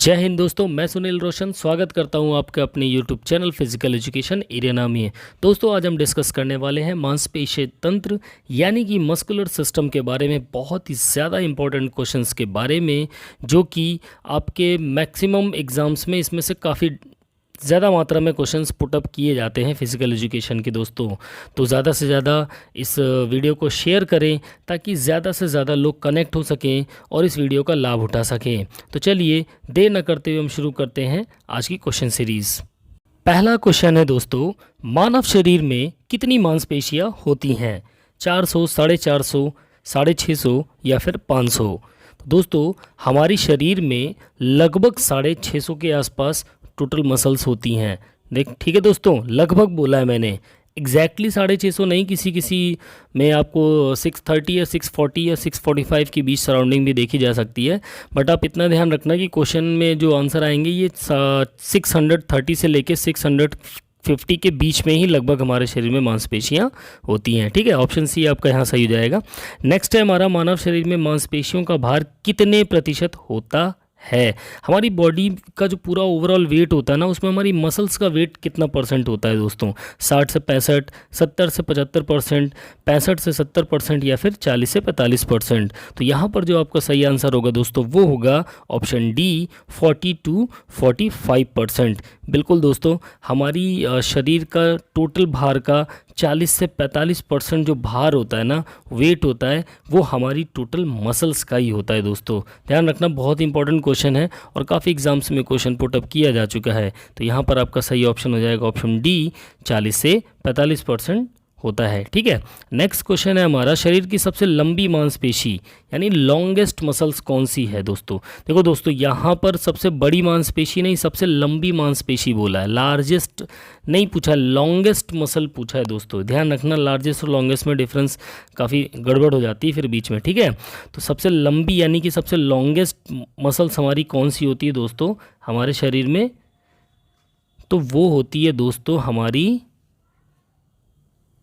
जय हिंद दोस्तों, मैं सुनील रोशन स्वागत करता हूं आपके अपने YouTube channel physical education area में। दोस्तों आज हम डिस्कस करने वाले हैं मांसपेशीय तंत्र यानी कि मस्कुलर सिस्टम के बारे में, बहुत ही ज़्यादा इंपॉर्टेंट क्वेश्चंस के बारे में, जो कि आपके मैक्सिमम एग्ज़ाम्स में इसमें से काफ़ी ज़्यादा मात्रा में क्वेश्चंस पुटअप किए जाते हैं फिज़िकल एजुकेशन के। दोस्तों तो ज़्यादा से ज़्यादा इस वीडियो को शेयर करें ताकि ज़्यादा से ज़्यादा लोग कनेक्ट हो सकें और इस वीडियो का लाभ उठा सकें। तो चलिए देर न करते हुए हम शुरू करते हैं आज की क्वेश्चन सीरीज़। पहला क्वेश्चन है दोस्तों, मानव शरीर में कितनी मांसपेशियाँ होती हैं? 400, 450, 650 या फिर 500? दोस्तों हमारी शरीर में लगभग 650 के आसपास टोटल मसल्स होती हैं। ठीक है दोस्तों, लगभग बोला है मैंने, एग्जैक्टली 650 नहीं, किसी किसी में आपको 630 या 640 या 645 के बीच सराउंडिंग भी देखी जा सकती है। बट आप इतना ध्यान रखना कि क्वेश्चन में जो आंसर आएंगे ये 630 से लेके 650 के बीच में ही लगभग हमारे शरीर में मांसपेशियां होती हैं। ठीक है, ऑप्शन सी आपका यहाँ सही हो जाएगा। नेक्स्ट है हमारा, मानव शरीर में मांसपेशियों का भार कितने प्रतिशत होता है? हमारी बॉडी का जो पूरा ओवरऑल वेट होता है ना, उसमें हमारी मसल्स का वेट कितना परसेंट होता है दोस्तों? 60 से 65, 70 से 75%, 65 से 70% या फिर 40 से 45%? तो यहाँ पर जो आपका सही आंसर होगा दोस्तों वो होगा ऑप्शन डी, 40 to 45%। बिल्कुल दोस्तों, हमारी शरीर का टोटल भार का 40 से 45% जो भार होता है ना, वेट होता है, वो हमारी टोटल मसल्स का ही होता है। दोस्तों ध्यान रखना, बहुत इंपॉर्टेंट क्वेश्चन है और काफ़ी एग्जाम्स में क्वेश्चन पुटअप किया जा चुका है। तो यहाँ पर आपका सही ऑप्शन हो जाएगा ऑप्शन डी, 40 से 45% होता है। ठीक है, नेक्स्ट क्वेश्चन है हमारा, शरीर की सबसे लंबी मांसपेशी यानी लॉन्गेस्ट मसल्स कौन सी है? दोस्तों देखो दोस्तों, यहाँ पर सबसे बड़ी मांसपेशी नहीं, सबसे लंबी मांसपेशी बोला है, लार्जेस्ट नहीं पूछा, लॉन्गेस्ट मसल पूछा है। दोस्तों ध्यान रखना, लार्जेस्ट और लॉन्गेस्ट में डिफरेंस काफ़ी गड़बड़ हो जाती है फिर बीच में। ठीक है, तो सबसे लंबी यानी कि सबसे लॉन्गेस्ट मसल्स हमारी कौन सी होती है दोस्तों हमारे शरीर में? तो वो होती है दोस्तों हमारी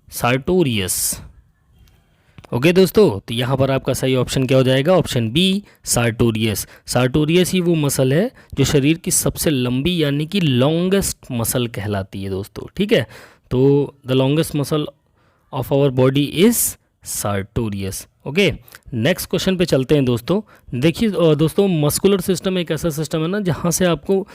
सार्टोरियस। ओके दोस्तों, तो यहाँ पर आपका सही ऑप्शन क्या हो जाएगा? Option B, sartorius. सार्टोरियस ही वो मसल है जो शरीर की सबसे लंबी यानी कि लॉन्गेस्ट मसल कहलाती है दोस्तों। ठीक है, तो the longest muscle of our body is sartorius. Okay, next question पे चलते हैं दोस्तों। देखिए दोस्तों, मस्कुलर सिस्टम एक ऐसा सिस्टम है ना जहाँ से आपको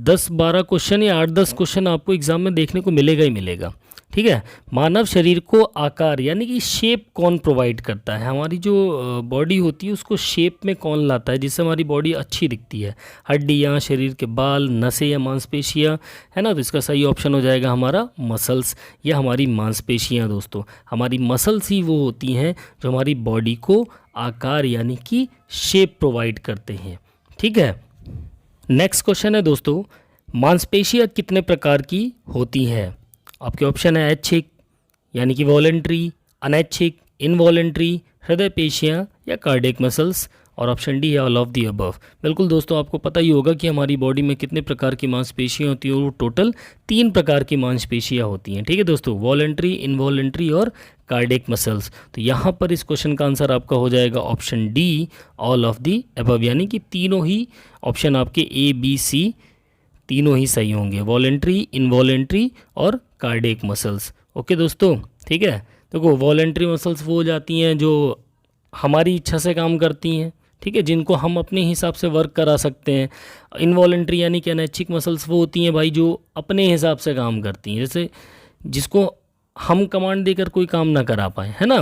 10-12 क्वेश्चन या 8-10 क्वेश्चन आपको एग्जाम में देखने को मिलेगा ही मिलेगा। ठीक है, मानव शरीर को आकार यानी कि शेप कौन प्रोवाइड करता है? हमारी जो बॉडी होती है उसको शेप में कौन लाता है जिससे हमारी बॉडी अच्छी दिखती है? हड्डियाँ, शरीर के बाल, नसें या मांसपेशियाँ, है ना? तो इसका सही ऑप्शन हो जाएगा हमारा मसल्स या हमारी मांसपेशियाँ। दोस्तों हमारी मसल्स ही वो होती हैं जो हमारी बॉडी को आकार यानी कि शेप प्रोवाइड करते हैं। ठीक है, नेक्स्ट क्वेश्चन है दोस्तों, मांसपेशियाँ कितने प्रकार की होती हैं? आपके ऑप्शन है ऐच्छिक यानी कि वॉलेंट्री, अनैच्छिक, इनवॉलेंट्री, हृदय पेशियाँ या कार्डियक मसल्स, और ऑप्शन डी है ऑल ऑफ दी अबव। बिल्कुल दोस्तों, आपको पता ही होगा कि हमारी बॉडी में कितने प्रकार की मांसपेशियाँ होती हैं, और टोटल 3 प्रकार की मांसपेशियाँ होती हैं। ठीक है दोस्तों, वॉलेंट्री, इनवॉलेंट्री और कार्डियक मसल्स। तो यहाँ पर इस क्वेश्चन का आंसर आपका हो जाएगा option D, all of the above, यानी कि तीनों ही ऑप्शन आपके ए, बी, सी तीनों ही सही होंगे, वॉलेंट्री, इनवॉलेंट्री और कार्डियक मसल्स। ओके दोस्तों, ठीक है, देखो वॉलेंट्री मसल्स वो हो जाती हैं जो हमारी इच्छा से काम करती हैं, ठीक है, जिनको हम अपने हिसाब से वर्क करा सकते हैं। इनवॉलेंट्री यानी कि अनैच्छिक मसल्स वो होती हैं भाई जो अपने हिसाब से काम करती हैं, जैसे जिसको हम कमांड देकर कोई काम ना करा पाए, है ना।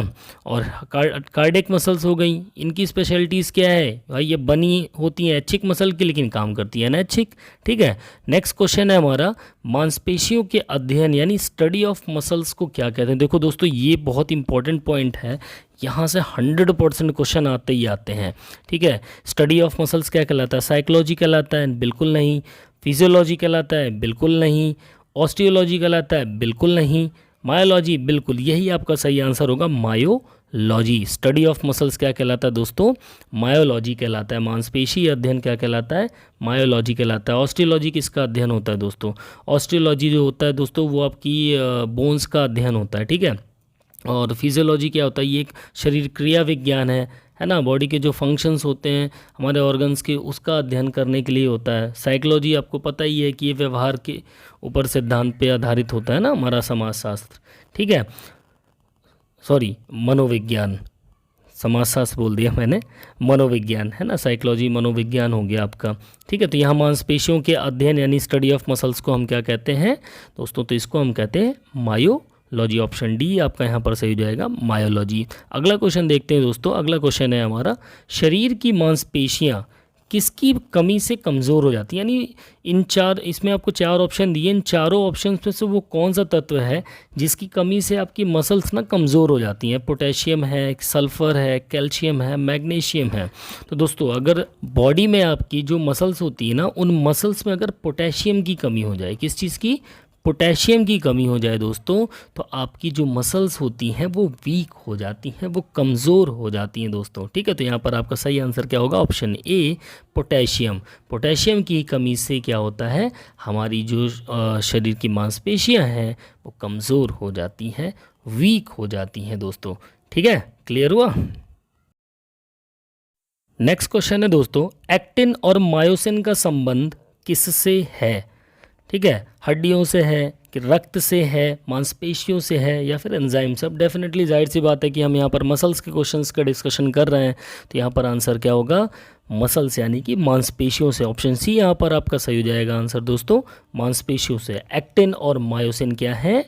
और कार्डियक मसल्स हो गई, इनकी स्पेशलिटीज़ क्या है भाई? ये बनी होती हैं ऐच्छिक मसल की लेकिन काम करती है अनैच्छिक। ठीक है, नेक्स्ट क्वेश्चन है हमारा, मांसपेशियों के अध्ययन यानी स्टडी ऑफ मसल्स को क्या कहते हैं? देखो दोस्तों, ये बहुत इंपॉर्टेंट पॉइंट है, यहाँ से 100% क्वेश्चन आते ही आते हैं। ठीक है, स्टडी ऑफ मसल्स क्या कहलाता है? साइकोलॉजी कहलाता है? बिल्कुल नहीं। फिजियोलॉजी कहलाता है? बिल्कुल नहीं। ऑस्टियोलॉजी कहलाता है? बिल्कुल नहीं। मायोलॉजी? बिल्कुल, यही आपका सही आंसर होगा, मायोलॉजी। स्टडी ऑफ मसल्स क्या कहलाता है दोस्तों? मायोलॉजी कहलाता है। मांसपेशी अध्ययन क्या कहलाता है? मायोलॉजी कहलाता है। ऑस्टियोलॉजी किसका अध्ययन होता है दोस्तों? ऑस्टियोलॉजी जो होता है दोस्तों वो आपकी बोन्स का अध्ययन होता है। ठीक है, और फिजियोलॉजी क्या होता है? ये एक शरीर क्रिया विज्ञान है है ना, बॉडी के जो फंक्शंस होते हैं हमारे ऑर्गन्स के, उसका अध्ययन करने के लिए होता है। साइकोलॉजी आपको पता ही है कि ये व्यवहार के ऊपर सिद्धांत पे आधारित होता है ना, हमारा समाजशास्त्र, ठीक है, सॉरी मनोविज्ञान, समाजशास्त्र बोल दिया मैंने, मनोविज्ञान है ना, साइकोलॉजी मनोविज्ञान हो गया आपका, ठीक है। तो यहाँ मांसपेशियों के अध्ययन यानी स्टडी ऑफ मसल्स को हम क्या कहते हैं दोस्तों, तो इसको हम कहते हैं मायोलॉजी। ऑप्शन डी आपका यहाँ पर सही हो जाएगा, मायोलॉजी। अगला क्वेश्चन देखते हैं दोस्तों। अगला क्वेश्चन है हमारा, शरीर की मांसपेशियाँ किसकी कमी से कमज़ोर हो जाती है, यानी इन चार, इसमें आपको चार ऑप्शन दिए, इन चारों ऑप्शन में से वो कौन सा तत्व है जिसकी कमी से आपकी मसल्स ना कमज़ोर हो जाती हैं। पोटेशियम है, सल्फ़र है, कैल्शियम है, मैग्नीशियम है। तो दोस्तों अगर बॉडी में आपकी जो मसल्स होती है ना, उन मसल्स में अगर पोटेशियम की कमी हो जाए, किस चीज़ की, पोटेशियम की कमी हो जाए दोस्तों, तो आपकी जो मसल्स होती हैं वो वीक हो जाती हैं, वो कमज़ोर हो जाती हैं दोस्तों, ठीक है। तो यहाँ पर आपका सही आंसर क्या होगा, ऑप्शन ए पोटेशियम। पोटेशियम की कमी से क्या होता है, हमारी जो शरीर की मांसपेशियाँ हैं वो कमज़ोर हो जाती हैं, वीक हो जाती हैं दोस्तों, ठीक है, क्लियर हुआ। नेक्स्ट क्वेश्चन है दोस्तों, एक्टिन और मायोसिन का संबंध किससे है, ठीक है, हड्डियों से है कि रक्त से है, मांसपेशियों से है, या फिर एंजाइम से। अब डेफिनेटली जाहिर सी बात है कि हम यहाँ पर मसल्स के क्वेश्चंस का डिस्कशन कर रहे हैं, तो यहाँ पर आंसर क्या होगा, मसल्स यानी कि मांसपेशियों से। ऑप्शन सी यहाँ पर आपका सही हो जाएगा आंसर दोस्तों, मांसपेशियों से। एक्टिन और मायोसिन क्या है,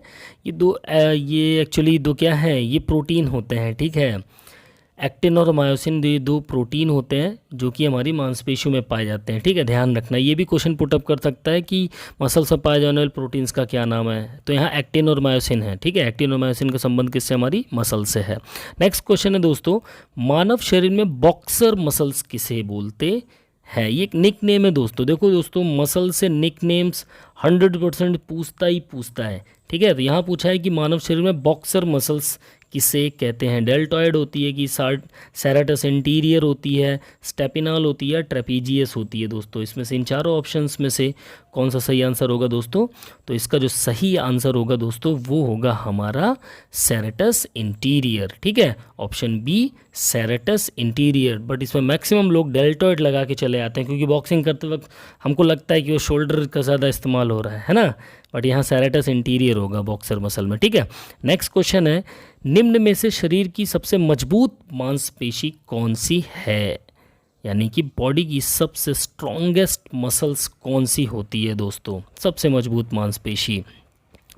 ये दो ये एक्चुअली दो क्या हैं, ये प्रोटीन होते हैं, ठीक है। एक्टिन और मायोसिन ये दो प्रोटीन होते हैं जो कि हमारी मांसपेशियों में पाए जाते हैं, ठीक है, ध्यान रखना। ये भी क्वेश्चन पुटअप कर सकता है कि मसल्स में पाए जाने वाले प्रोटीन्स का क्या नाम है, तो यहाँ एक्टिन और मायोसिन है, ठीक है। एक्टिन और मायोसिन का संबंध किससे, हमारी मसल से है। नेक्स्ट क्वेश्चन है दोस्तों, मानव शरीर में बॉक्सर मसल्स किसे बोलते हैं, ये एक निक नेम है दोस्तों। देखो दोस्तों, मसल से निक नेम्स 100% पूछता है, ठीक है। तो यहाँ पूछा है कि मानव शरीर में बॉक्सर मसल्स किसे कहते हैं। डेल्टॉयड होती है कि सेरेटस इंटीरियर होती है, स्टेपिनल होती है, ट्रेपीजियस होती है दोस्तों। इसमें से इन चारों ऑप्शंस में से कौन सा सही आंसर होगा दोस्तों, तो इसका जो सही आंसर होगा दोस्तों वो होगा हमारा सेरेटस इंटीरियर, ठीक है, option B serratus anterior. But इसमें मैक्सिमम लोग डेल्टॉयड लगा के चले आते हैं क्योंकि बॉक्सिंग करते वक्त हमको लगता है कि वो शोल्डर का ज़्यादा इस्तेमाल हो रहा है ना, बट यहाँ सेरेटस इंटीरियर होगा बॉक्सर मसल में, ठीक है। नेक्स्ट क्वेश्चन है, निम्न में से शरीर की सबसे मजबूत मांसपेशी कौन सी है, यानी कि बॉडी की सबसे स्ट्रॉन्गेस्ट मसल्स कौन सी होती है दोस्तों, सबसे मजबूत मांसपेशी।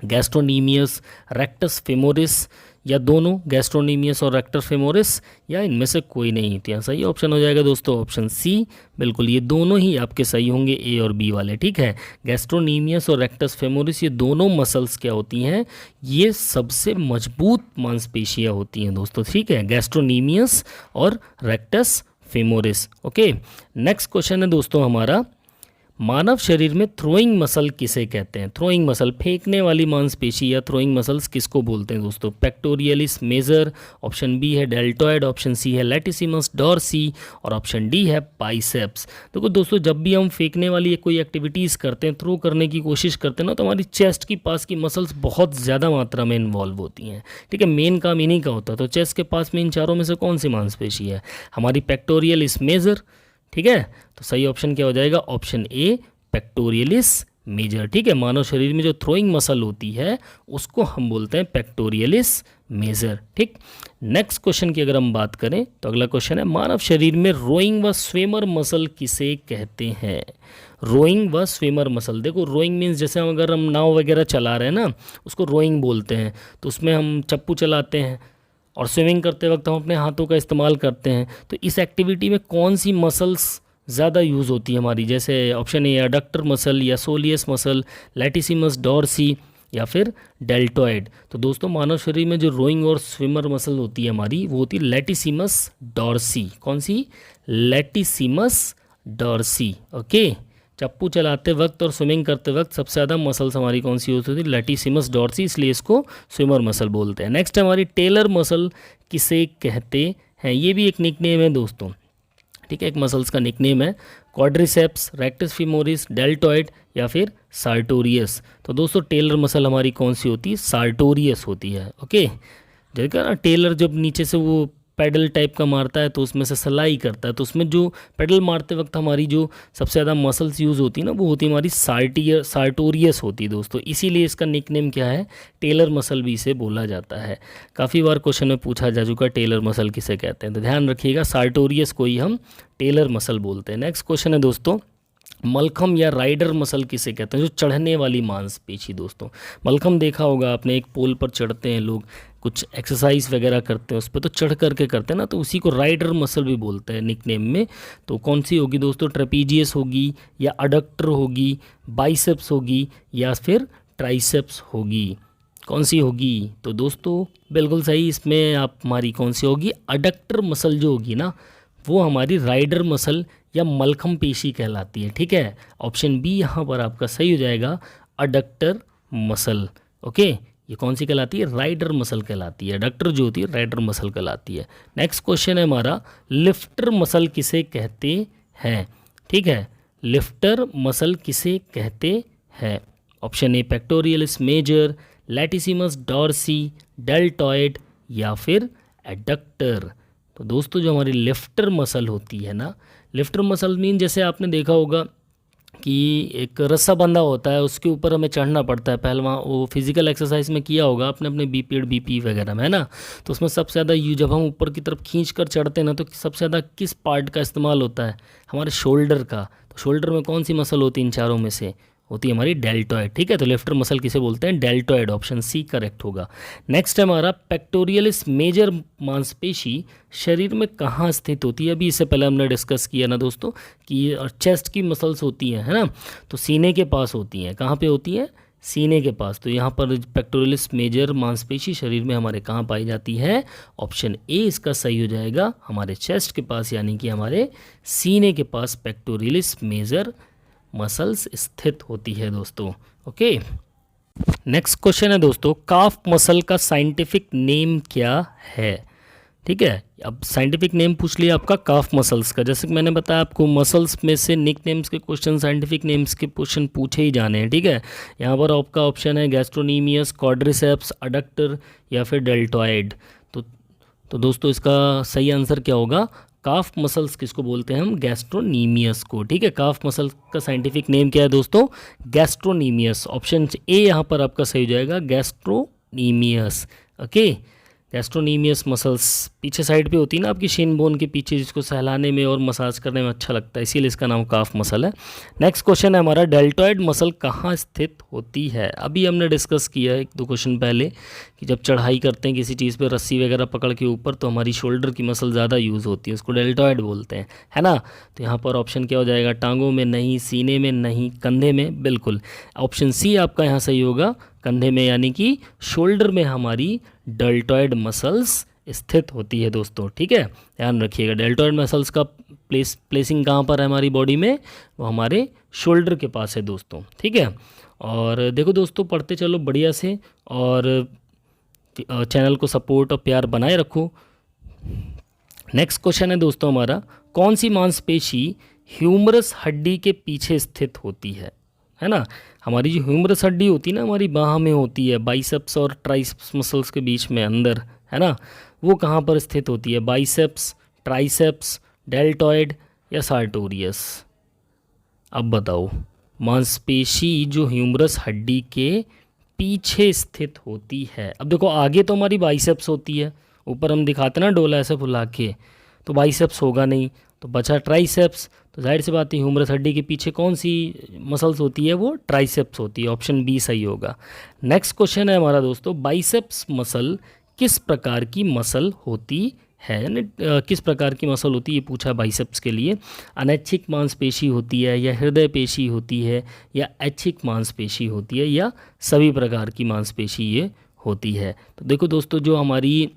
गैस्ट्रोनीमियस, रेक्टस फेमोरिस, या दोनों, गैस्ट्रोनीमियस और रेक्टस फेमोरिस, या इनमें से कोई नहीं। तो यहाँ सही ऑप्शन हो जाएगा दोस्तों ऑप्शन सी, बिल्कुल ये दोनों ही आपके सही होंगे, ए और बी वाले, ठीक है। गैस्ट्रोनीमियस और रेक्टस फेमोरिस ये दोनों मसल्स क्या होती हैं, ये सबसे मजबूत मांसपेशियाँ होती हैं दोस्तों, ठीक है, गैस्ट्रोनीमियस और rectus femoris. Okay, next question है दोस्तों हमारा, मानव शरीर में थ्रोइंग मसल किसे कहते हैं। थ्रोइंग मसल, फेंकने वाली मांसपेशी या थ्रोइंग मसल्स किसको बोलते हैं दोस्तों। पेक्टोरियलिस मेजर, ऑप्शन बी है डेल्टॉयड, ऑप्शन सी है लैटिसिमस डॉर्सी, और ऑप्शन डी है बाइसेप्स। देखो दोस्तों, जब भी हम फेंकने वाली कोई एक्टिविटीज़ करते हैं, थ्रो करने की कोशिश करते हैं ना, तो हमारी चेस्ट की पास की मसल्स बहुत ज़्यादा मात्रा में इन्वॉल्व होती हैं, ठीक है, मेन काम इन्हीं का होता है। तो चेस्ट के पास में इन चारों में से कौन सी मांसपेशी है, हमारी पेक्टोरियलिस मेजर, ठीक है। तो सही ऑप्शन क्या हो जाएगा, ऑप्शन ए पेक्टोरियलिस मेजर, ठीक है। मानव शरीर में जो थ्रोइंग मसल होती है उसको हम बोलते हैं पेक्टोरियलिस मेजर, ठीक। नेक्स्ट क्वेश्चन की अगर हम बात करें तो अगला क्वेश्चन है, मानव शरीर में रोइंग व स्विमर मसल किसे कहते हैं। रोइंग व स्विमर मसल, देखो रोइंग मीन्स जैसे हम अगर हम नाव वगैरह चला रहे हैं ना, उसको रोइंग बोलते हैं। तो उसमें हम चप्पू चलाते हैं और स्विमिंग करते वक्त हम अपने हाथों का इस्तेमाल करते हैं। तो इस एक्टिविटी में कौन सी मसल्स ज़्यादा यूज़ होती है हमारी, जैसे ऑप्शन ए अडक्टर मसल, या सोलियस मसल, लैटिसिमस डॉर्सी, या फिर डेल्टॉयड। तो दोस्तों, मानव शरीर में जो रोइंग और स्विमर मसल होती है हमारी, वो होती है लैटिसिमस डॉर्सी। कौन सी, लैटिसिमस डॉर्सी, ओके। चप्पू चलाते वक्त और स्विमिंग करते वक्त सबसे ज़्यादा मसल्स हमारी कौन सी होती है, लैटिसिमस डॉर्सी, इसलिए इसको स्विमर मसल बोलते हैं। नेक्स्ट हमारी टेलर मसल किसे कहते हैं, ये भी एक निकनेम है दोस्तों, ठीक है, एक मसल्स का निकनेम है। क्वाड्रिसेप्स, रेक्टस फीमोरिस, डेल्टॉयड, या फिर सार्टोरियस। तो दोस्तों, टेलर मसल हमारी कौन सी होती है, सार्टोरियस होती है, ओके। देखा ना, टेलर जब नीचे से वो पैडल टाइप का मारता है तो उसमें से सिलाई करता है, तो उसमें जो पैडल मारते वक्त हमारी जो सबसे ज़्यादा मसल्स यूज़ होती है ना, वो होती है हमारी सार्टोरियस होती है दोस्तों, इसीलिए इसका निकनेम क्या है, टेलर मसल भी इसे बोला जाता है। काफ़ी बार क्वेश्चन में पूछा जा चुका टेलर मसल किसे कहते हैं, तो ध्यान रखिएगा सार्टोरियस को ही हम टेलर मसल बोलते हैं। नेक्स्ट क्वेश्चन है दोस्तों, मलखम या राइडर मसल किसे कहते हैं, जो चढ़ने वाली मांसपेशी दोस्तों। मलखम देखा होगा आपने, एक पोल पर चढ़ते हैं लोग, कुछ एक्सरसाइज वगैरह करते हैं उस पर, तो चढ़ करके करते हैं ना, तो उसी को राइडर मसल भी बोलते हैं निकनेम में। तो कौन सी होगी दोस्तों, ट्रेपीजियस होगी या अडक्टर होगी, बाइसेप्स होगी या फिर ट्राइसेप्स होगी, कौन सी होगी? तो दोस्तों बिल्कुल सही, इसमें आप हमारी कौन सी होगी, अडक्टर मसल जो होगी ना, वो हमारी राइडर मसल या मलखम पेशी कहलाती है। ठीक है, ऑप्शन बी यहाँ पर आपका सही हो जाएगा, अडक्टर मसल। ओके, ये कौन सी कहलाती है, राइडर मसल कहलाती है, अडक्टर जो होती है राइडर मसल कहलाती है। नेक्स्ट क्वेश्चन है हमारा, लिफ्टर मसल किसे कहते हैं? ठीक है, लिफ्टर मसल किसे कहते हैं? Option A pectoralis major, latissimus dorsi, deltoid या फिर एडक्टर। तो दोस्तों जो हमारी लिफ्टर मसल होती है ना, लिफ्टर मसल मीन जैसे आपने देखा होगा कि एक रस्सा बंधा होता है, उसके ऊपर हमें चढ़ना पड़ता है। पहलवान वो फिजिकल एक्सरसाइज में किया होगा आपने अपने बीपी वगैरह में, है ना, तो उसमें सबसे ज़्यादा जब हम ऊपर की तरफ खींच कर चढ़ते हैं ना, तो सबसे ज़्यादा किस पार्ट का इस्तेमाल होता है, हमारे शोल्डर का। तो शोल्डर में कौन सी मसल होती है इन चारों में से, होती है हमारी डेल्टॉइड। ठीक है, तो लिफ्टर मसल किसे बोलते हैं, डेल्टॉइड, ऑप्शन सी करेक्ट होगा। नेक्स्ट है हमारा, पेक्टोरियलिस मेजर मांसपेशी शरीर में कहाँ स्थित होती है? अभी इससे पहले हमने डिस्कस किया ना दोस्तों कि चेस्ट की मसल्स होती हैं, है ना, तो सीने के पास होती हैं। कहाँ पे होती है, सीने के पास। तो यहाँ पर पेक्टोरियलिस मेजर मांसपेशी शरीर में हमारे कहाँ पाई जाती है, ऑप्शन ए इसका सही हो जाएगा, हमारे चेस्ट के पास, यानी कि हमारे सीने के पास पेक्टोरियलिस मेजर मसल्स स्थित होती है दोस्तों। ओके, नेक्स्ट क्वेश्चन है दोस्तों, काफ मसल का साइंटिफिक नेम क्या है? ठीक है, अब साइंटिफिक नेम पूछ लिया आपका काफ मसल्स का। जैसे कि मैंने बताया आपको, मसल्स में से निक नेम्स के क्वेश्चन, साइंटिफिक नेम्स के क्वेश्चन पूछे ही जाने हैं। ठीक है, यहाँ पर आपका ऑप्शन है गैस्ट्रोनीमियस, क्वाड्रिसेप्स, अडक्टर या फिर डेल्टॉइड। तो दोस्तों इसका सही आंसर क्या होगा, काफ मसल्स किसको बोलते हैं हम, गैस्ट्रोनीमियस को। ठीक है, काफ मसल का साइंटिफिक नेम क्या है दोस्तों, गैस्ट्रोनीमियस। ऑप्शन ए यहाँ पर आपका सही हो जाएगा, गैस्ट्रोनीमियस। ओके, गैस्ट्रोनीमियस मसल्स पीछे साइड पे होती है ना आपकी शिन बोन के पीछे, जिसको सहलाने में और मसाज करने में अच्छा लगता है, इसीलिए इसका नाम काफ मसल है। नेक्स्ट क्वेश्चन है हमारा, डेल्टॉइड मसल कहाँ स्थित होती है? अभी हमने डिस्कस किया है 1-2 क्वेश्चन पहले कि जब चढ़ाई करते हैं किसी चीज़ पे, रस्सी वगैरह पकड़ के ऊपर, तो हमारी शोल्डर की मसल ज़्यादा यूज़ होती है, उसको डेल्टॉइड बोलते हैं, है ना। तो यहाँ पर ऑप्शन क्या हो जाएगा, टांगों में नहीं, सीने में नहीं, कंधे में, बिल्कुल ऑप्शन सी आपका यहाँ सही होगा, कंधे में, यानी कि शोल्डर में हमारी डेल्टॉइड मसल्स स्थित होती है दोस्तों। ठीक है, ध्यान रखिएगा, डेल्टॉइड मसल्स का प्लेसिंग कहाँ पर है हमारी बॉडी में, वो हमारे शोल्डर के पास है दोस्तों। ठीक है, और देखो दोस्तों पढ़ते चलो बढ़िया से, और चैनल को सपोर्ट और प्यार बनाए रखो। नेक्स्ट क्वेश्चन है दोस्तों हमारा, कौन सी मांसपेशी ह्यूमरस हड्डी के पीछे स्थित होती है ना। हमारी जो ह्यूमरस हड्डी होती है ना, हमारी बाह में होती है, बाइसेप्स और ट्राइसेप्स मसल्स के बीच में अंदर, है ना, वो कहाँ पर स्थित होती है, बाइसेप्स, ट्राइसेप्स, डेल्टॉइड या सार्टोरियस? अब बताओ, मांसपेशी जो ह्यूमरस हड्डी के पीछे स्थित होती है। अब देखो आगे तो हमारी बाइसेप्स होती है, ऊपर हम दिखाते ना डोला ऐसे फुला के, तो बाइसेप्स होगा नहीं, तो बचा ट्राइसेप्स। तो जाहिर सी बात है ह्यूमरस हड्डी के पीछे कौन सी मसल्स होती है, वो ट्राइसेप्स होती है, ऑप्शन बी सही होगा। नेक्स्ट क्वेश्चन है हमारा दोस्तों, बाइसेप्स मसल किस प्रकार की मसल होती है, यानी किस प्रकार की मसल होती है, ये पूछा बाइसेप्स के लिए। अनैच्छिक मांसपेशी होती है, या हृदय पेशी होती है, या ऐच्छिक मांसपेशी होती है, या सभी प्रकार की मांसपेशी ये होती है। तो देखो दोस्तों, जो हमारी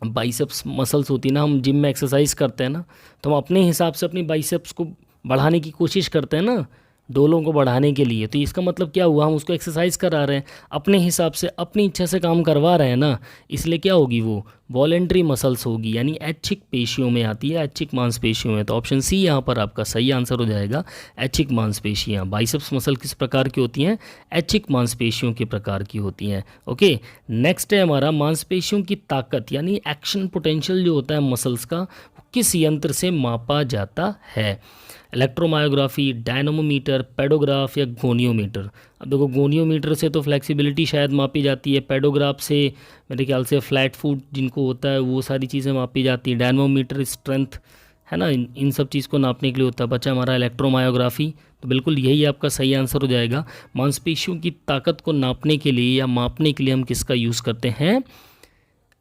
बाइसेप्स मसल्स होती है ना, हम जिम में एक्सरसाइज करते हैं ना, तो हम अपने हिसाब से अपनी बाइसेप्स को बढ़ाने की कोशिश करते हैं ना, डोलों को बढ़ाने के लिए। तो इसका मतलब क्या हुआ, हम उसको एक्सरसाइज करा रहे हैं, अपने हिसाब से अपनी इच्छा से काम करवा रहे हैं ना, इसलिए क्या होगी, वो वॉलेंट्री मसल्स होगी, यानी ऐच्छिक पेशियों में आती है, ऐच्छिक मांसपेशियों में। तो ऑप्शन सी यहाँ पर आपका सही आंसर हो जाएगा, ऐच्छिक मांसपेशियाँ। बाइसेप्स मसल किस प्रकार की होती हैं, ऐच्छिक मांसपेशियों के प्रकार की होती हैं। ओके, नेक्स्ट है हमारा मांसपेशियों की ताकत यानी एक्शन पोटेंशियल जो होता है मसल्स का, किस यंत्र से मापा जाता है। इलेक्ट्रोमायोग्राफी, डायनमोमीटर, पेडोग्राफ या गोनियोमीटर। अब देखो गोनियोमीटर से तो फ्लेक्सिबिलिटी शायद मापी जाती है, पेडोग्राफ से मेरे ख्याल से फ्लैट फुट जिनको होता है वो सारी चीज़ें मापी जाती है, डायनमोमीटर स्ट्रेंथ है ना, इन सब चीज़ को नापने के लिए होता है। बच्चा हमारा इलेक्ट्रोमायोग्राफी, तो बिल्कुल यही आपका सही आंसर हो जाएगा। मांसपेशियों की ताकत को नापने के लिए या मापने के लिए हम किसका यूज़ करते हैं,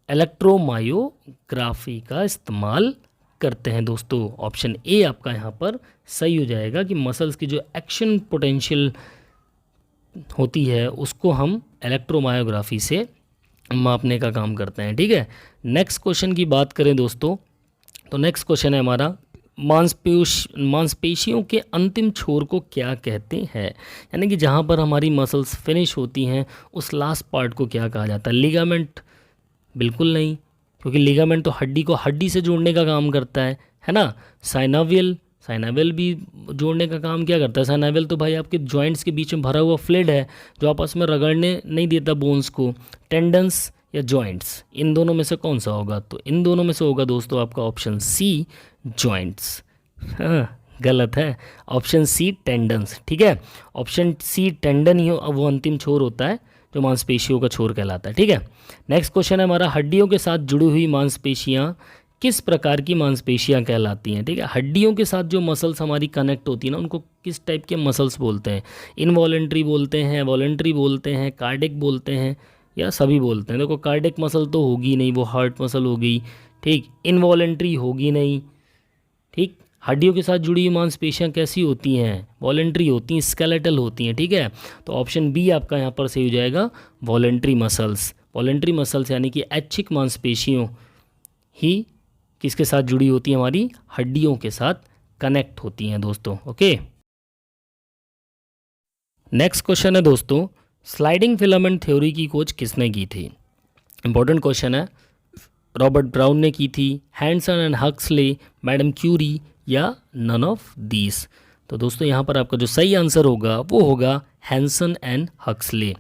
इलेक्ट्रोमायोग्राफी का इस्तेमाल करते हैं दोस्तों। ऑप्शन ए आपका यहाँ पर सही हो जाएगा कि मसल्स की जो एक्शन पोटेंशियल होती है उसको हम इलेक्ट्रोमायोग्राफी से मापने का काम करते हैं। ठीक है, नेक्स्ट क्वेश्चन की बात करें दोस्तों, तो नेक्स्ट क्वेश्चन है हमारा मांसपेशियों के अंतिम छोर को क्या कहते हैं, यानी कि जहाँ पर हमारी मसल्स फिनिश होती हैं उस लास्ट पार्ट को क्या कहा जाता है। लिगामेंट, बिल्कुल नहीं, क्योंकि लिगामेंट तो हड्डी को हड्डी से जोड़ने का काम करता है ना। साइनावियल भी जोड़ने का काम क्या करता है, साइनावियल तो भाई आपके जॉइंट्स के बीच में भरा हुआ फ्लूइड है जो आपस में रगड़ने नहीं देता बोन्स को। टेंडन्स या जॉइंट्स, इन दोनों में से कौन सा होगा, तो इन दोनों में से होगा दोस्तों आपका ऑप्शन सी जॉइंट्स। हाँ, गलत है, ऑप्शन सी टेंडन्स। ठीक है, ऑप्शन सी टेंडन ही वो अंतिम छोर होता है जो मांसपेशियों का छोर कहलाता है। ठीक है, नेक्स्ट क्वेश्चन है हमारा हड्डियों के साथ जुड़ी हुई मांसपेशियां किस प्रकार की मांसपेशियां कहलाती हैं। ठीक है, हड्डियों के साथ जो मसल्स हमारी कनेक्ट होती है ना उनको किस टाइप के मसल्स बोलते हैं, इनवॉलेंट्री बोलते हैं, वॉलेंट्री बोलते हैं, कार्डिक बोलते हैं या सभी बोलते हैं। देखो कार्डिक मसल तो होगी नहीं, वो हार्ट मसल हो गई, ठीक, इनवॉलेंट्री होगी नहीं, ठीक। हड्डियों के साथ जुड़ी हुई मांसपेशियां कैसी होती हैं, वॉलेंट्री होती हैं, स्केलेटल होती हैं। ठीक है, तो ऑप्शन बी आपका यहाँ पर सही हो जाएगा, वॉलेंट्री मसल्स। वॉलेंट्री मसल्स यानी कि ऐच्छिक मांसपेशियों ही किसके साथ जुड़ी होती हैं, हमारी हड्डियों के साथ कनेक्ट होती हैं दोस्तों। ओके, नेक्स्ट क्वेश्चन है दोस्तों, स्लाइडिंग फिलामेंट थ्योरी की खोज किसने की थी। इंपॉर्टेंट क्वेश्चन है, रॉबर्ट ब्राउन ने की थी, Hanson and Huxley, Madam Curie या नन ऑफ दीस। तो दोस्तों यहाँ पर आपका जो सही आंसर होगा वो होगा हैंसन एंड हक्सले।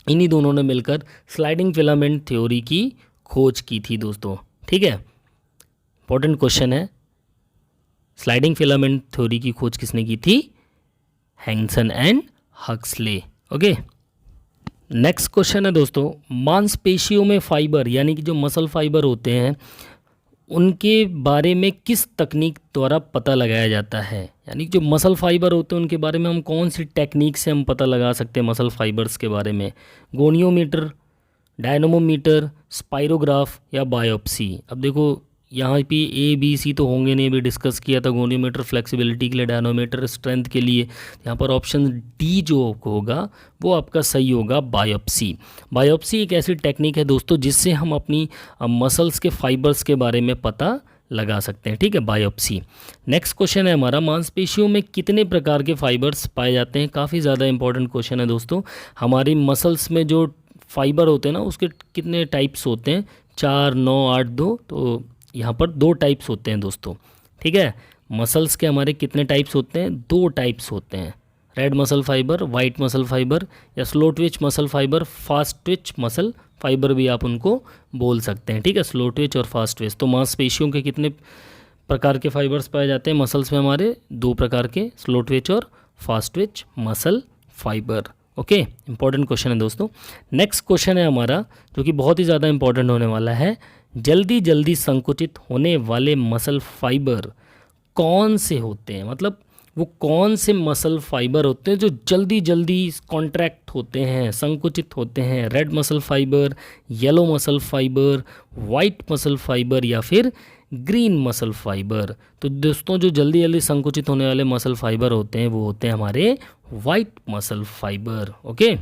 इन्हीं दोनों ने मिलकर स्लाइडिंग फिलामेंट थ्योरी की खोज की थी दोस्तों। ठीक है, इंपॉर्टेंट क्वेश्चन है, स्लाइडिंग फिलामेंट थ्योरी की खोज किसने की थी, Hanson and Huxley. Okay, next question है दोस्तों, मांसपेशियों में फाइबर यानी कि जो मसल फाइबर होते हैं उनके बारे में किस तकनीक द्वारा पता लगाया जाता है, यानी कि जो मसल फाइबर होते हैं उनके बारे में हम कौन सी टेक्निक से हम पता लगा सकते हैं मसल फाइबर्स के बारे में। गोनियोमीटर, डायनमोमीटर, स्पाइरोग्राफ या बायोप्सी। अब देखो यहाँ पे ए बी सी तो होंगे नहीं, भी डिस्कस किया था, गोनियोमीटर फ्लेक्सिबिलिटी के लिए, डायनोमीटर स्ट्रेंथ के लिए। यहाँ पर ऑप्शन डी जो होगा वो आपका सही होगा, बायोप्सी। बायोप्सी एक ऐसी टेक्निक है दोस्तों जिससे हम अपनी मसल्स के फाइबर्स के बारे में पता लगा सकते हैं। ठीक है, बायोप्सी। नेक्स्ट क्वेश्चन है हमारा, मांसपेशियों में कितने प्रकार के फाइबर्स पाए जाते हैं। काफ़ी ज़्यादा इंपॉर्टेंट क्वेश्चन है दोस्तों। हमारी मसल्स में जो फाइबर होते हैं ना उसके कितने टाइप्स होते हैं, 4, 9, 8, 2, तो यहाँ पर 2 टाइप्स होते हैं दोस्तों। ठीक है, मसल्स के हमारे कितने टाइप्स होते हैं, 2 टाइप्स होते हैं, red muscle fibre, white muscle fibre या slow twitch muscle fibre, fast twitch muscle fibre भी आप उनको बोल सकते हैं। ठीक है, स्लो ट्विच और फास्ट ट्विच। तो मांसपेशियों के कितने प्रकार के फाइबर्स पाए जाते हैं मसल्स में, हमारे 2 प्रकार के, स्लो ट्विच और fast twitch muscle fibre. Okay, important question है दोस्तों। नेक्स्ट क्वेश्चन है हमारा जो कि बहुत ही ज़्यादा इंपॉर्टेंट होने वाला है, जल्दी जल्दी संकुचित होने वाले मसल फाइबर कौन से होते हैं, मतलब वो कौन से मसल फाइबर होते हैं जो जल्दी जल्दी कॉन्ट्रैक्ट होते हैं, संकुचित होते हैं। Red muscle fibre, yellow muscle fibre, white muscle fibre या फिर ग्रीन मसल फाइबर। तो दोस्तों जो जल्दी जल्दी संकुचित होने वाले मसल फाइबर होते हैं वो होते हैं हमारे वाइट मसल फाइबर। ओके,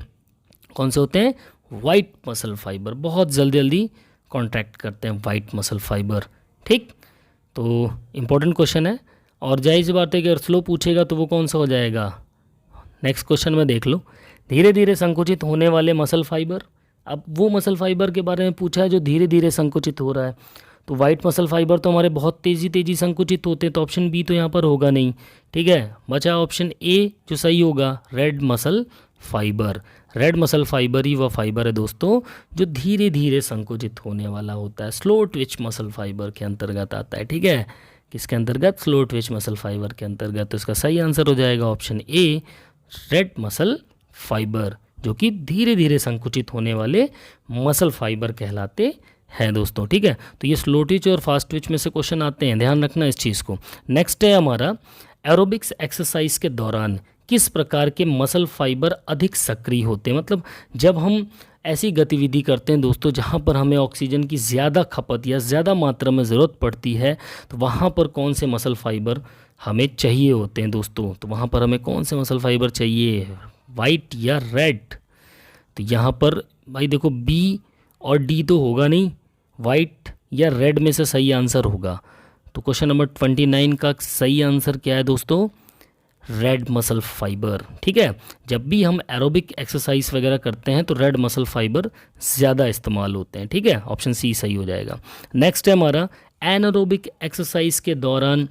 कौन से होते हैं, वाइट मसल फाइबर, बहुत जल्दी जल्दी कॉन्ट्रैक्ट करते हैं वाइट मसल फाइबर। ठीक, तो इम्पोर्टेंट क्वेश्चन है और जाहिर सी बात है कि अगर स्लो पूछेगा तो वो कौन सा हो जाएगा, नेक्स्ट क्वेश्चन में देख लो, धीरे धीरे संकुचित होने वाले मसल फाइबर। अब वो मसल फाइबर के बारे में पूछा है जो धीरे धीरे संकुचित हो रहा है। तो वाइट मसल फाइबर तो हमारे बहुत तेज़ी संकुचित होते हैं, तो ऑप्शन बी तो यहाँ पर होगा नहीं। ठीक है, बचा ऑप्शन ए जो सही होगा, red muscle fibre. Red muscle fibre ही वह फाइबर है दोस्तों जो धीरे धीरे संकुचित होने वाला होता है, स्लो ट्विच मसल फाइबर के अंतर्गत आता है। ठीक है, किसके अंतर्गत, स्लो ट्विच मसल फाइबर के अंतर्गत। तो इसका सही आंसर हो जाएगा option A, red muscle fibre, जो कि धीरे धीरे संकुचित होने वाले मसल फाइबर कहलाते हैं दोस्तों। ठीक है, तो ये स्लो ट्विच और फास्ट ट्विच में से क्वेश्चन आते हैं, ध्यान रखना इस चीज़ को। नेक्स्ट है हमारा, एरोबिक्स एक्सरसाइज के दौरान किस प्रकार के मसल फाइबर अधिक सक्रिय होते हैं। मतलब जब हम ऐसी गतिविधि करते हैं दोस्तों जहाँ पर हमें ऑक्सीजन की ज़्यादा खपत या ज़्यादा मात्रा में ज़रूरत पड़ती है, तो वहाँ पर कौन से मसल फाइबर हमें चाहिए होते हैं दोस्तों। तो वहाँ पर हमें कौन से मसल फाइबर चाहिए, वाइट या रेड। तो यहाँ पर भाई देखो, बी और डी तो होगा नहीं, वाइट या रेड में से सही आंसर होगा। तो क्वेश्चन नंबर 29 का सही आंसर क्या है दोस्तों, रेड मसल फाइबर। ठीक है, जब भी हम एरोबिक एक्सरसाइज वगैरह करते हैं तो रेड मसल फाइबर ज़्यादा इस्तेमाल होते हैं। ठीक है, ऑप्शन सी सही हो जाएगा। नेक्स्ट है हमारा, एनारोबिक एक्सरसाइज के दौरान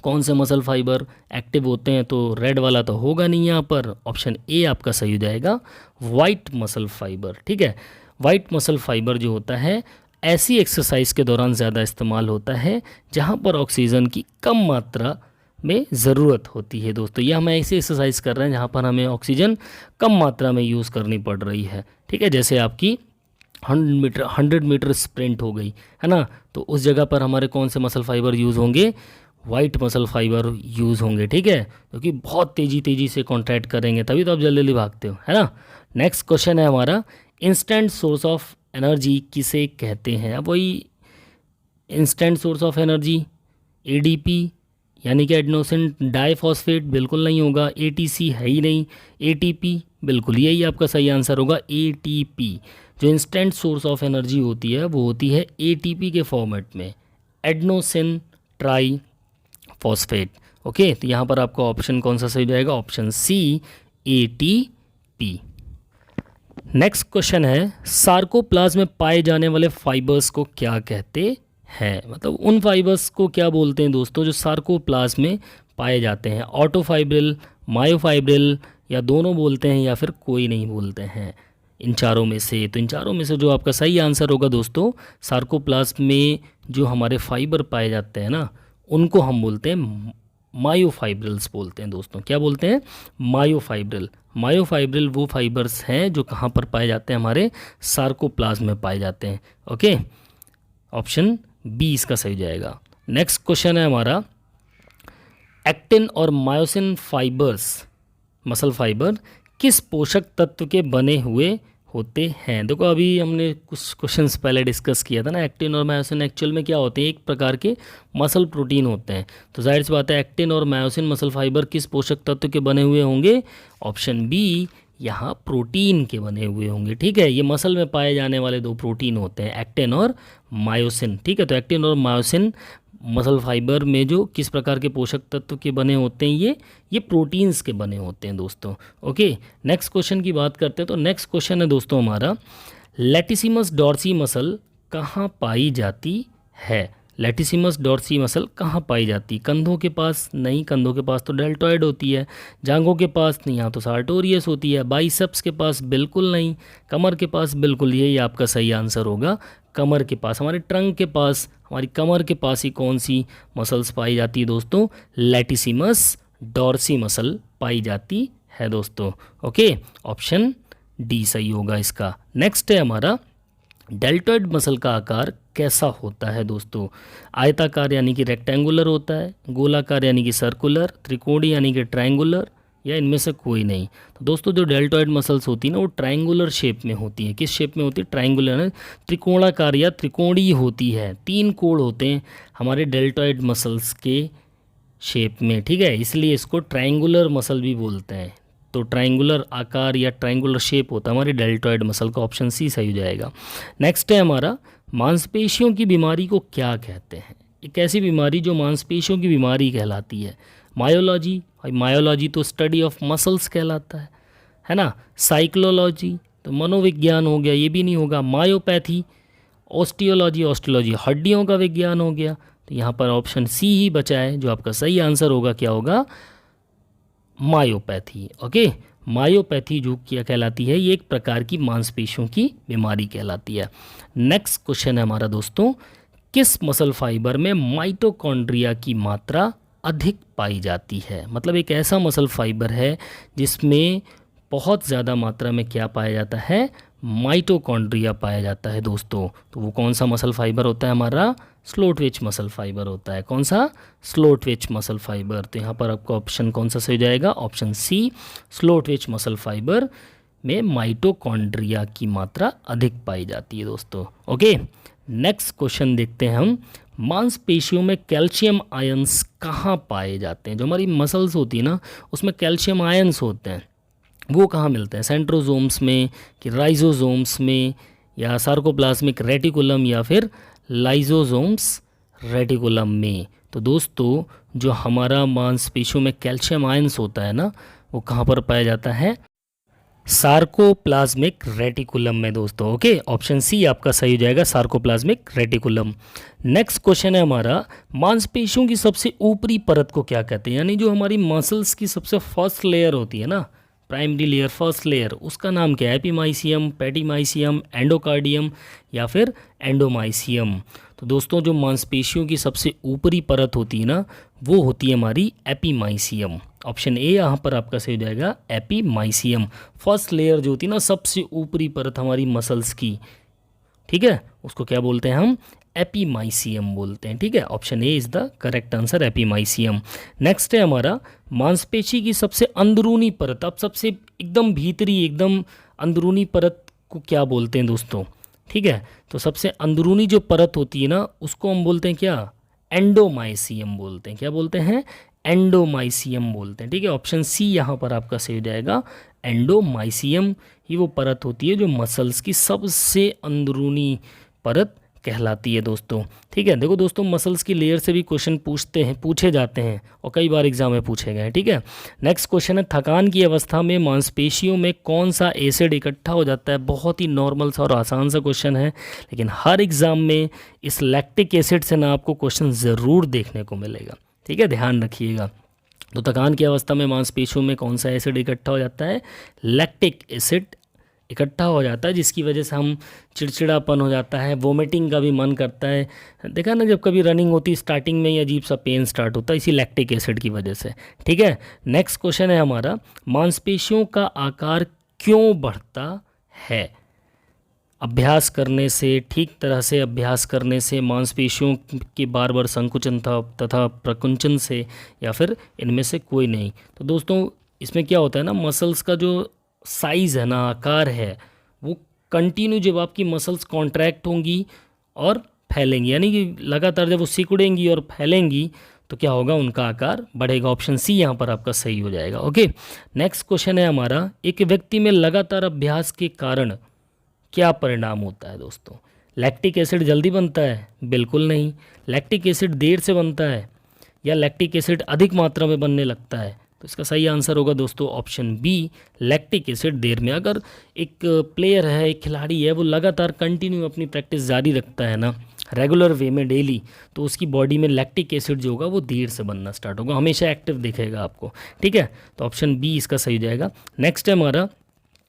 कौन से मसल फाइबर एक्टिव होते हैं। तो रेड वाला तो होगा नहीं यहाँ पर, ऑप्शन ए आपका सही हो जाएगा, वाइट मसल फाइबर। ठीक है, वाइट मसल फाइबर जो होता है ऐसी एक्सरसाइज के दौरान ज़्यादा इस्तेमाल होता है जहाँ पर ऑक्सीजन की कम मात्रा में ज़रूरत होती है दोस्तों। ये हम ऐसी एक्सरसाइज कर रहे हैं जहाँ पर हमें ऑक्सीजन कम मात्रा में यूज़ करनी पड़ रही है। ठीक है, जैसे आपकी 100 मीटर स्प्रिंट हो गई है ना, तो उस जगह पर हमारे कौन से मसल फाइबर यूज़ होंगे, वाइट मसल फाइबर यूज़ होंगे। ठीक है, क्योंकि बहुत तेज़ी से कॉन्ट्रैक्ट करेंगे, तभी तो आप जल्दी जल्दी भागते हो, है ना। नेक्स्ट क्वेश्चन है हमारा, इंस्टेंट सोर्स ऑफ एनर्जी किसे कहते हैं। अब वही instant source of energy, ADP यानी कि एडेनोसिन डाइफॉस्फेट बिल्कुल नहीं होगा, एटीसी है ही नहीं, एटीपी बिल्कुल, यही आपका सही आंसर होगा, एटीपी। जो इंस्टेंट सोर्स ऑफ एनर्जी होती है वो होती है एटीपी के फॉर्मेट में, एडेनोसिन ट्राई फॉस्फेट। ओके, तो यहाँ पर आपका ऑप्शन कौन सा सही हो जाएगा, option C, ATP. Next question है, सार्कोप्लाज्म में पाए जाने वाले फाइबर्स को क्या कहते हैं। मतलब उन फाइबर्स को क्या बोलते हैं दोस्तों जो सार्कोप्लाज्म में पाए जाते हैं। ऑटोफाइब्रिल, मायोफाइब्रिल, या दोनों बोलते हैं या फिर कोई नहीं बोलते हैं इन चारों में से। तो इन चारों में से जो आपका सही आंसर होगा दोस्तों, सार्कोप्लाज्म में जो हमारे फाइबर पाए जाते हैं ना, उनको हम बोलते हैं मायोफाइब्रिल्स बोलते हैं दोस्तों। क्या बोलते हैं, मायोफाइब्रिल। मायोफाइब्रिल वो फाइबर्स हैं जो कहाँ पर पाए जाते हैं, हमारे सार्कोप्लाज्म में पाए जाते हैं। ओके, ऑप्शन बी इसका सही जाएगा। नेक्स्ट क्वेश्चन है हमारा, एक्टिन और मायोसिन फाइबर्स, मसल फाइबर किस पोषक तत्व के बने हुए होते हैं। देखो अभी हमने कुछ क्वेश्चंस पहले डिस्कस किया था ना, एक्टिन और मायोसिन एक्चुअल में क्या होते हैं, एक प्रकार के मसल प्रोटीन होते हैं। तो जाहिर सी बात है एक्टिन और मायोसिन मसल फाइबर किस पोषक तत्व के बने हुए होंगे, ऑप्शन बी, यहाँ प्रोटीन के बने हुए होंगे। ठीक है, ये मसल में पाए जाने वाले दो प्रोटीन होते हैं, एक्टिन और मायोसिन। ठीक है, तो एक्टिन और मायोसिन मसल फाइबर में जो किस प्रकार के पोषक तत्व के बने होते हैं, ये प्रोटीन्स के बने होते हैं दोस्तों। ओके, नेक्स्ट क्वेश्चन की बात करते हैं। तो नेक्स्ट क्वेश्चन है दोस्तों हमारा, लैटिसिमस डॉर्सी मसल कहाँ पाई जाती है। लैटिसिमस डॉर्सी मसल कहाँ पाई जाती है, कंधों के पास नहीं, कंधों के पास तो डेल्टॉइड होती है, जांघों के पास नहीं, यहाँ तो सार्टोरियस होती है, बाइसेप्स के पास बिल्कुल नहीं, कमर के पास बिल्कुल, यही आपका सही आंसर होगा, कमर के पास, हमारे ट्रंक के पास, हमारी कमर के पास ही कौन सी मसल्स पाई जाती है दोस्तों, लैटिसिमस डॉर्सी मसल पाई जाती है दोस्तों। ओके, ऑप्शन डी सही होगा इसका। नेक्स्ट है हमारा, डेल्टॉइड मसल का आकार कैसा होता है दोस्तों। आयताकार यानी कि रेक्टेंगुलर होता है, गोलाकार यानी कि सर्कुलर, त्रिकोणीय यानी कि ट्रायंगुलर, या इनमें से कोई नहीं। तो दोस्तों जो डेल्टॉइड मसल्स होती है ना, वो ट्रायंगुलर शेप में होती है। किस शेप में होती है, ट्रायंगुलर, यानी त्रिकोणाकार या त्रिकोणीय होती है। 3 कोण होते हैं हमारे डेल्टॉइड मसल्स के शेप में। ठीक है, इसलिए इसको ट्रायंगुलर मसल भी बोलते हैं। तो ट्रायंगुलर आकार या ट्रायंगुलर शेप होता है हमारी डेल्टॉइड मसल का, ऑप्शन सी सही हो जाएगा। नेक्स्ट है हमारा, मांसपेशियों की बीमारी को क्या कहते हैं। एक ऐसी बीमारी जो मांसपेशियों की बीमारी कहलाती है। मायोलॉजी, मायोलॉजी तो स्टडी ऑफ मसल्स कहलाता है ना। साइक्लोलॉजी तो मनोविज्ञान हो गया, ये भी नहीं होगा। मायोपैथी, ऑस्टियोलॉजी, ऑस्टियोलॉजी हड्डियों का विज्ञान हो गया। तो यहाँ पर ऑप्शन सी ही बचा है, जो आपका सही आंसर होगा क्या होगा, मायोपैथी। ओके, मायोपैथी जो क्या कहलाती है, ये एक प्रकार की मांसपेशियों की बीमारी कहलाती है। नेक्स्ट क्वेश्चन है हमारा दोस्तों, किस मसल फाइबर में माइटोकॉन्ड्रिया की मात्रा अधिक पाई जाती है। मतलब एक ऐसा मसल फाइबर है जिसमें बहुत ज़्यादा मात्रा में क्या पाया जाता है, माइटोकॉन्ड्रिया पाया जाता है दोस्तों। तो वो कौन सा मसल फाइबर होता है हमारा, स्लो ट्विच मसल फाइबर होता है। कौन सा, स्लो ट्विच मसल फाइबर। तो यहाँ पर आपका ऑप्शन कौन सा सही हो जाएगा, option C, slow twitch muscle fibre में माइटोकॉन्ड्रिया की मात्रा अधिक पाई जाती है दोस्तों। ओके, नेक्स्ट क्वेश्चन देखते हैं हम, मांसपेशियों में कैल्शियम आयंस कहाँ पाए जाते हैं। जो हमारी मसल्स होती है ना, उसमें कैल्शियम आयंस होते हैं, वो कहाँ मिलते हैं, सेंट्रोजोम्स में कि राइजोजोम्स में, या सार्कोप्लाज्मिक रेटिकुलम, या फिर लाइजोजोम्स रेटिकुलम में। तो दोस्तों जो हमारा मांसपेशियों में कैल्शियम आयंस होता है ना, वो कहाँ पर पाया जाता है, सार्कोप्लाज्मिक रेटिकुलम में दोस्तों। ओके, ऑप्शन सी आपका सही हो जाएगा, सार्कोप्लाज्मिक रेटिकुलम। नेक्स्ट क्वेश्चन है हमारा, मांसपेशियों की सबसे ऊपरी परत को क्या कहते हैं। यानी जो हमारी मसल्स की सबसे फर्स्ट लेयर होती है ना, प्राइमरी लेयर, फर्स्ट लेयर, उसका नाम क्या है, एपीमाइसियम, पेटीमाइसियम, एंडोकार्डियम, या फिर एंडोमाइसियम। तो दोस्तों जो मांसपेशियों की सबसे ऊपरी परत होती है ना, वो होती है हमारी एपीमाइसियम। ऑप्शन ए यहाँ पर आपका सही हो जाएगा, एपीमाइसियम। फर्स्ट लेयर जो होती है ना, सबसे ऊपरी परत हमारी मसल्स की, ठीक है, उसको क्या बोलते हैं हम, एपीमाइसियम बोलते हैं। ठीक है, option A is the correct answer, epimysium. Next है हमारा, मांसपेशी की सबसे अंदरूनी परत, अब सबसे एकदम भीतरी, एकदम अंदरूनी परत को क्या बोलते हैं दोस्तों। ठीक है, तो सबसे अंदरूनी जो परत होती है ना, उसको हम बोलते हैं क्या, एंडोमाइसियम बोलते हैं। क्या बोलते हैं, एंडोमाइसियम बोलते हैं। ठीक है, ऑप्शन सी यहाँ पर आपका सही हो जाएगा, एंडोमाइसियम ही वो परत होती है जो मसल्स की सबसे अंदरूनी परत कहलाती है दोस्तों। ठीक है, देखो दोस्तों, मसल्स की लेयर से भी क्वेश्चन पूछे जाते हैं और कई बार एग्जाम में पूछे गए हैं। ठीक है, नेक्स्ट क्वेश्चन है, थकान की अवस्था में मांसपेशियों में कौन सा एसिड इकट्ठा हो जाता है। बहुत ही नॉर्मल सा और आसान सा क्वेश्चन है, लेकिन हर एग्जाम में इस लैक्टिक एसिड से ना आपको क्वेश्चन ज़रूर देखने को मिलेगा। ठीक है, ध्यान रखिएगा। तो थकान की अवस्था में मांसपेशियों में कौन सा एसिड इकट्ठा हो जाता है, लैक्टिक एसिड इकट्ठा हो जाता है, जिसकी वजह से हम चिड़चिड़ापन हो जाता है, वोमिटिंग का भी मन करता है। देखा ना, जब कभी रनिंग होती है स्टार्टिंग में ही अजीब सा पेन स्टार्ट होता है, इसी लैक्टिक एसिड की वजह से। ठीक है, नेक्स्ट क्वेश्चन है हमारा, मांसपेशियों का आकार क्यों बढ़ता है। अभ्यास करने से, ठीक तरह से अभ्यास करने से, मांसपेशियों के बार बार संकुचन तथा प्रकुंचन से, या फिर इनमें से कोई नहीं। तो दोस्तों इसमें क्या होता है ना, मसल्स का जो साइज़ है ना, आकार है, वो कंटिन्यू जब आपकी मसल्स कॉन्ट्रैक्ट होंगी और फैलेंगी, यानी कि लगातार जब वो सिकुड़ेंगी और फैलेंगी, तो क्या होगा, उनका आकार बढ़ेगा। ऑप्शन सी यहाँ पर आपका सही हो जाएगा। ओके, नेक्स्ट क्वेश्चन है हमारा, एक व्यक्ति में लगातार अभ्यास के कारण क्या परिणाम होता है दोस्तों। लैक्टिक एसिड जल्दी बनता है, बिल्कुल नहीं। लैक्टिक एसिड देर से बनता है, या लैक्टिक एसिड अधिक मात्रा में बनने लगता है। तो इसका सही आंसर होगा दोस्तों ऑप्शन बी, लैक्टिक एसिड देर में। अगर एक प्लेयर है, एक खिलाड़ी है, वो लगातार कंटिन्यू अपनी प्रैक्टिस जारी रखता है ना, रेगुलर वे में डेली, तो उसकी बॉडी में लैक्टिक एसिड जो होगा वो देर से बनना स्टार्ट होगा, हमेशा एक्टिव दिखेगा आपको। ठीक है, तो ऑप्शन बी इसका सही हो जाएगा। नेक्स्ट है हमारा,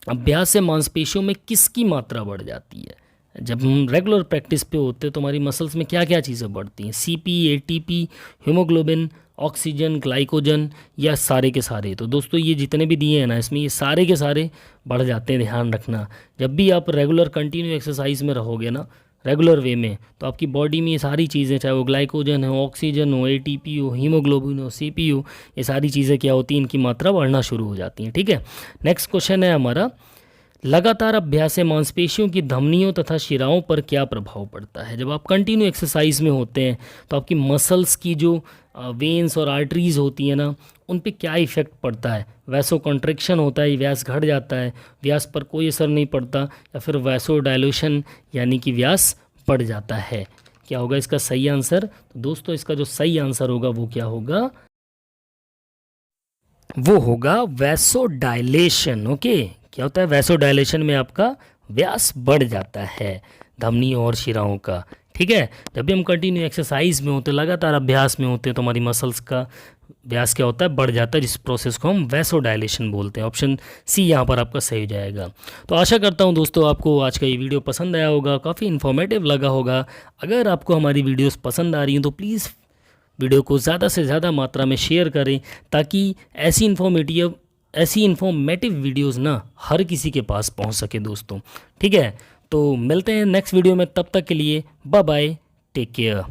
अभ्यास से मांसपेशियों में किसकी मात्रा बढ़ जाती है। जब हम रेगुलर प्रैक्टिस पे होते हैं तो हमारी मसल्स में क्या क्या चीज़ें बढ़ती हैं, CP, ATP, haemoglobin, oxygen, glycogen, या सारे के सारे। तो दोस्तों ये जितने भी दिए हैं ना, इसमें ये सारे के सारे बढ़ जाते हैं। ध्यान रखना, जब भी आप रेगुलर कंटिन्यू एक्सरसाइज में रहोगे ना, रेगुलर वे में, तो आपकी बॉडी में ये सारी चीज़ें, चाहे वो ग्लाइकोजन हो, ऑक्सीजन हो, एटीपी हो, हीमोग्लोबिन हो, सीपी हो, ये सारी चीज़ें क्या होती हैं, इनकी मात्रा बढ़ना शुरू हो जाती हैं। ठीक है, नेक्स्ट क्वेश्चन है हमारा, लगातार अभ्यास से मांसपेशियों की धमनियों तथा शिराओं पर क्या प्रभाव पड़ता है। जब आप कंटिन्यू एक्सरसाइज में होते हैं तो आपकी मसल्स की जो वेन्स और आर्टरीज होती हैं ना, उन पे क्या इफेक्ट पड़ता है। वैसो कॉन्ट्रैक्शन होता है, व्यास घट जाता है, व्यास पर कोई असर नहीं पड़ता, या फिर वैसो डायलूशन यानी कि व्यास बढ़ जाता है। क्या होगा इसका सही आंसर। तो दोस्तों इसका जो सही आंसर होगा वो क्या होगा, वो होगा वैसोडाइलेशन। ओके, क्या होता है वैसोडाइलेशन में आपका व्यास बढ़ जाता है धमनी और शिराओं का। ठीक है, जब भी हम कंटिन्यू एक्सरसाइज में होते, लगातार अभ्यास में होते हैं, तो हमारी मसल्स का व्यास क्या होता है, बढ़ जाता है, जिस प्रोसेस को हम वैसोडाइलेशन बोलते हैं। ऑप्शन सी यहाँ पर आपका सही हो जाएगा। तो आशा करता हूँ दोस्तों आपको आज का ये वीडियो पसंद आया होगा, काफ़ी इन्फॉर्मेटिव लगा होगा। अगर आपको हमारी वीडियोस पसंद आ रही हैं तो प्लीज़ वीडियो को ज़्यादा से ज़्यादा मात्रा में शेयर करें, ताकि ऐसी इन्फॉर्मेटिव वीडियोस ना हर किसी के पास पहुंच सके दोस्तों। ठीक है, तो मिलते हैं नेक्स्ट वीडियो में, तब तक के लिए बाय बाय, टेक केयर।